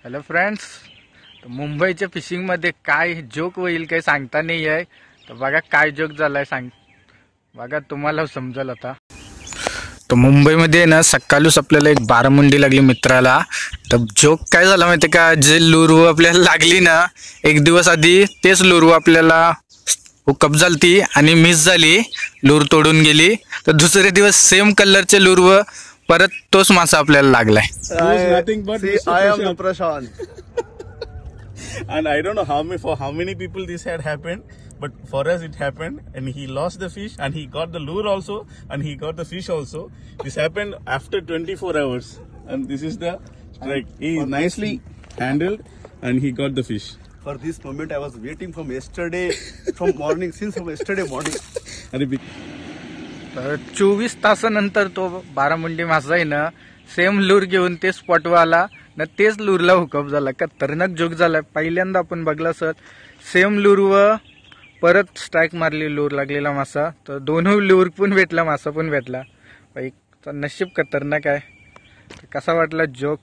Hello friends, तर मुंबईच्या फिशिंगमध्ये काय जोक होईल काही सांगता नाही आहे. तर बघा काय जोक झालाय सांग, बघा तुम्हाला समजेल आता. तर मुंबईमध्ये ना सकाळीच आपल्याला एक बारामुंडी लागली मित्राला. तर जोक काय झाला माहिती का, जे लुरवू आपल्याला लागली ना एक दिवस आधी तेच लुरवू आपल्याला हुकअप झालती आणि मिस झाली, लूर तोडून गेली. तर दुसरे दिवस सेम कलरचे लुरवू परत तोच मासा आपल्याला लागलाय. I am the Prashant. And I don't know for how many people this had happened, but for us it happened, and he lost the fish, and he got the lure also, and he got the fish also. This happened after 24 hours, and this is the strike. He nicely handled, and he got the fish. For this moment, I was waiting from yesterday, from yesterday morning. तर 24 तासानंतर तो barramundi मासा आहे ना same लूर घेऊन ते स्पॉटवर आला ना, तेच लूरला हुकअप झाला. खतरनाक जोक झाला. पहिल्यांदा आपण बघला सर, सेम लूरवर परत स्ट्राईक मारली लूर लागलेला मासा. तर दोन्ही लूर पण भेटला, मासा पण भेटला. नशीब खतरनाक आहे. कसा वाटला जोक?